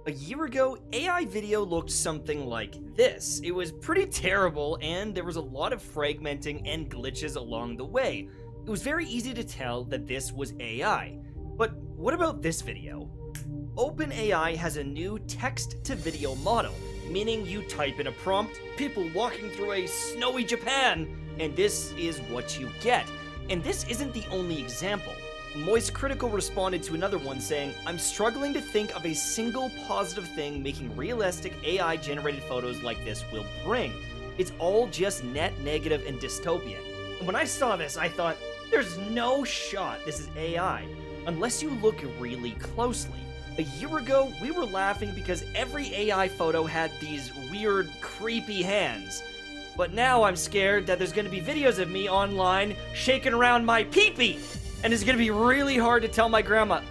A year ago, AI video looked something like this. It was pretty terrible, and there was a lot of fragmenting and glitches along the way. It was very easy to tell that this was AI. But what about this video? OpenAI has a new text-to-video model, meaning you type in a prompt, people walking through a snowy Japan, and this is what you get. And this isn't the only example. Moist Critical responded to another one saying, "I'm struggling to think of a single positive thing making realistic AI-generated photos like this will bring. It's all just net negative and dystopian." And when I saw this, I thought, there's no shot this is AI, unless you look really closely. A year ago, we were laughing because every AI photo had these weird, creepy hands. But now I'm scared that there's gonna be videos of me online shaking around my pee-pee. And it's gonna be really hard to tell my grandma,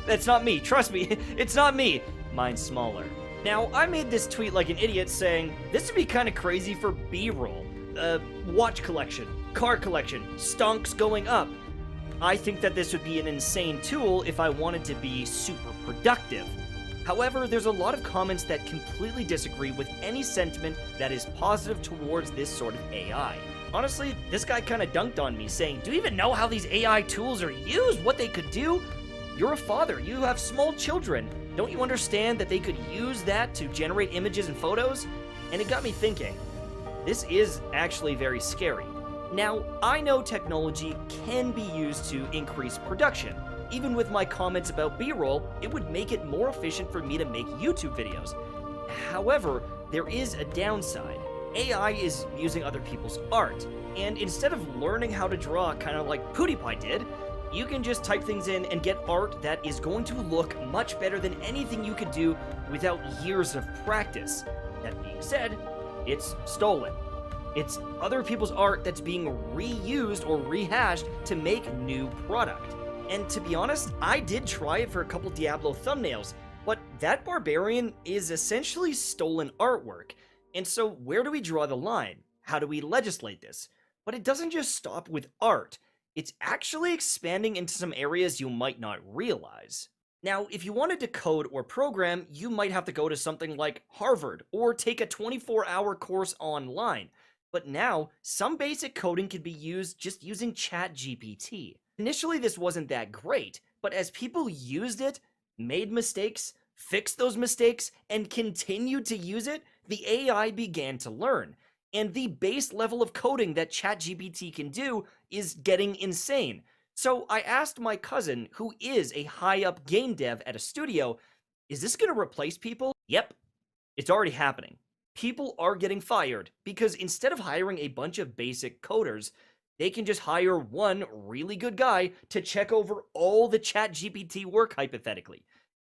that's not me, trust me, it's not me. Mine's smaller. Now, I made this tweet like an idiot saying, this would be kinda crazy for B-roll. Watch collection, car collection, stonks going up. I think that this would be an insane tool if I wanted to be super productive. However, there's a lot of comments that completely disagree with any sentiment that is positive towards this sort of AI. Honestly, this guy kinda dunked on me saying, do you even know how these AI tools are used? What they could do? You're a father, you have small children. Don't you understand that they could use that to generate images and photos? And it got me thinking, this is actually very scary. Now, I know technology can be used to increase production. Even with my comments about B-roll, it would make it more efficient for me to make YouTube videos. However, there is a downside. AI is using other people's art, and instead of learning how to draw kind of like PewDiePie did, you can just type things in and get art that is going to look much better than anything you could do without years of practice. That being said, it's stolen. It's other people's art that's being reused or rehashed to make new product. And to be honest, I did try it for a couple Diablo thumbnails, but that barbarian is essentially stolen artwork. And so where do we draw the line? How do we legislate this? But it doesn't just stop with art. It's actually expanding into some areas you might not realize. Now, if you wanted to code or program, you might have to go to something like Harvard or take a 24-hour course online. But now, some basic coding can be used just using ChatGPT. Initially, this wasn't that great, but as people used it, made mistakes, fixed those mistakes, and continued to use it, the AI began to learn. And the base level of coding that ChatGPT can do is getting insane. So I asked my cousin, who is a high-up game dev at a studio, is this going to replace people? Yep, it's already happening. People are getting fired because instead of hiring a bunch of basic coders, they can just hire one really good guy to check over all the ChatGPT work hypothetically.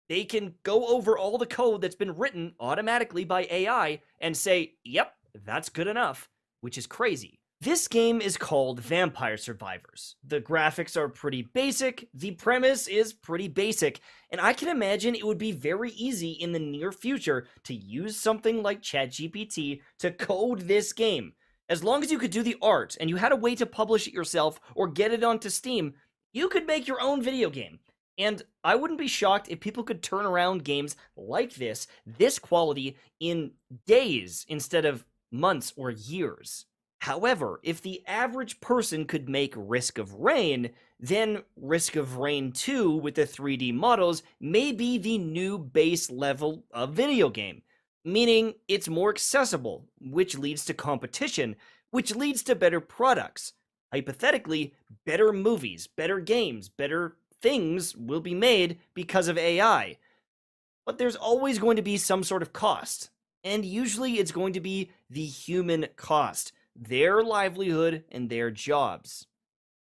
They can go over all the code that's been written automatically by AI and say, yep, that's good enough, which is crazy. This game is called Vampire Survivors. The graphics are pretty basic, the premise is pretty basic, and I can imagine it would be very easy in the near future to use something like ChatGPT to code this game. As long as you could do the art and you had a way to publish it yourself or get it onto Steam, you could make your own video game. And I wouldn't be shocked if people could turn around games like this quality, in days instead of months or years. However, if the average person could make Risk of Rain, then Risk of Rain 2 with the 3D models may be the new base level of video game. Meaning it's more accessible, which leads to competition, which leads to better products. Hypothetically, better movies, better games, better things will be made because of AI. But there's always going to be some sort of cost, and usually it's going to be the human cost, their livelihood and their jobs.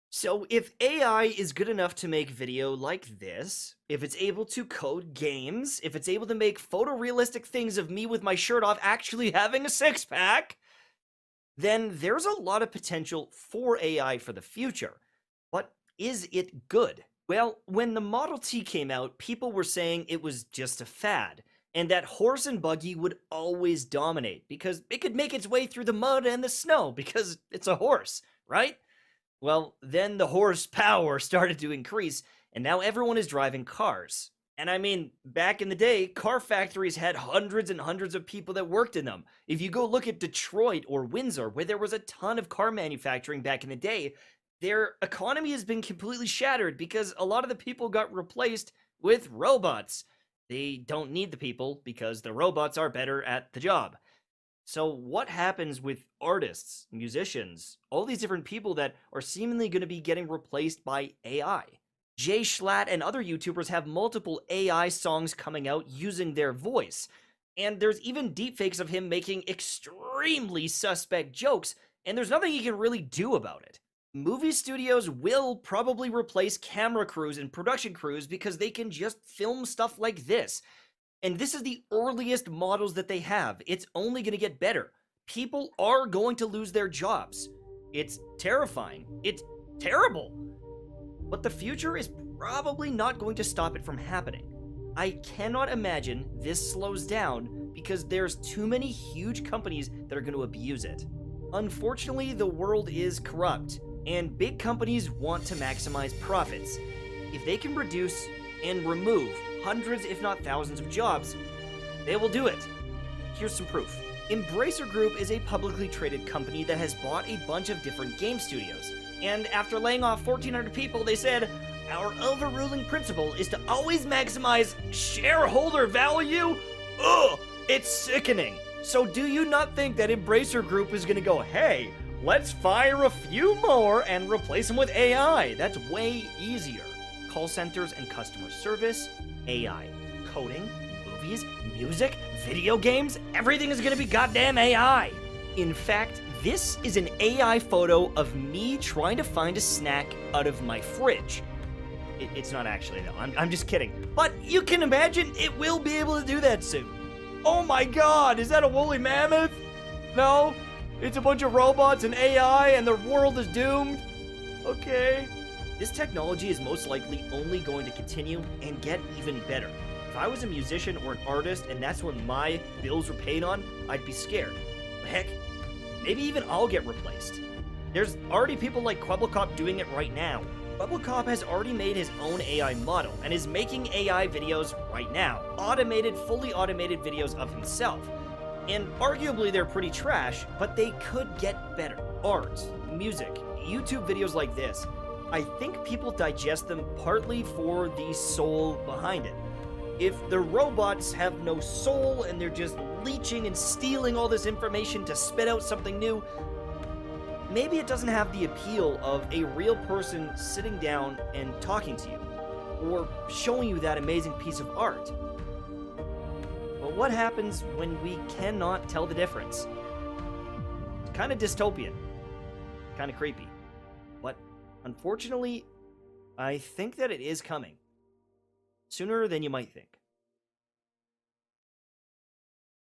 So if AI is good enough to make video like this, if it's able to code games, if it's able to make photorealistic things of me with my shirt off actually having a six-pack, then there's a lot of potential for AI for the future. But is it good? Well, when the Model T came out, people were saying it was just a fad, and that horse and buggy would always dominate because it could make its way through the mud and the snow because it's a horse, right? Well, then the horsepower started to increase, and now everyone is driving cars. And I mean, back in the day, car factories had hundreds and hundreds of people that worked in them. If you go look at Detroit or Windsor, where there was a ton of car manufacturing back in the day, their economy has been completely shattered because a lot of the people got replaced with robots. They don't need the people because the robots are better at the job. So, what happens with artists, musicians, all these different people that are seemingly going to be getting replaced by AI? Jay Schlatt and other YouTubers have multiple AI songs coming out using their voice. And there's even deepfakes of him making extremely suspect jokes, and there's nothing he can really do about it. Movie studios will probably replace camera crews and production crews because they can just film stuff like this. And this is the earliest models that they have. It's only going to get better. People are going to lose their jobs. It's terrifying. It's terrible. But the future is probably not going to stop it from happening. I cannot imagine this slows down because there's too many huge companies that are going to abuse it. Unfortunately, the world is corrupt, and big companies want to maximize profits. If they can reduce and remove hundreds, if not thousands of jobs, they will do it. Here's some proof. Embracer Group is a publicly traded company that has bought a bunch of different game studios. And after laying off 1,400 people, they said, "Our overruling principle is to always maximize shareholder value." Ugh, it's sickening. So do you not think that Embracer Group is gonna go, "Hey, let's fire a few more and replace them with AI. That's way easier." Call centers and customer service, AI. Coding, movies, music, video games, everything is gonna be goddamn AI. In fact, this is an AI photo of me trying to find a snack out of my fridge. It's not actually, though. I'm just kidding. But you can imagine it will be able to do that soon. Oh my god, is that a woolly mammoth? No? It's a bunch of robots and AI and the world is doomed? Okay. This technology is most likely only going to continue and get even better. If I was a musician or an artist and that's what my bills were paid on, I'd be scared. But heck, maybe even I'll get replaced. There's already people like Kwebbelkop doing it right now. Kwebbelkop has already made his own AI model and is making AI videos right now. Fully automated videos of himself. And arguably they're pretty trash, but they could get better. Art, music, YouTube videos like this, I think people digest them partly for the soul behind it. If the robots have no soul and they're just leeching and stealing all this information to spit out something new, maybe it doesn't have the appeal of a real person sitting down and talking to you, or showing you that amazing piece of art. But what happens when we cannot tell the difference? It's kind of dystopian, kind of creepy. But unfortunately, I think that it is coming. Sooner than you might think.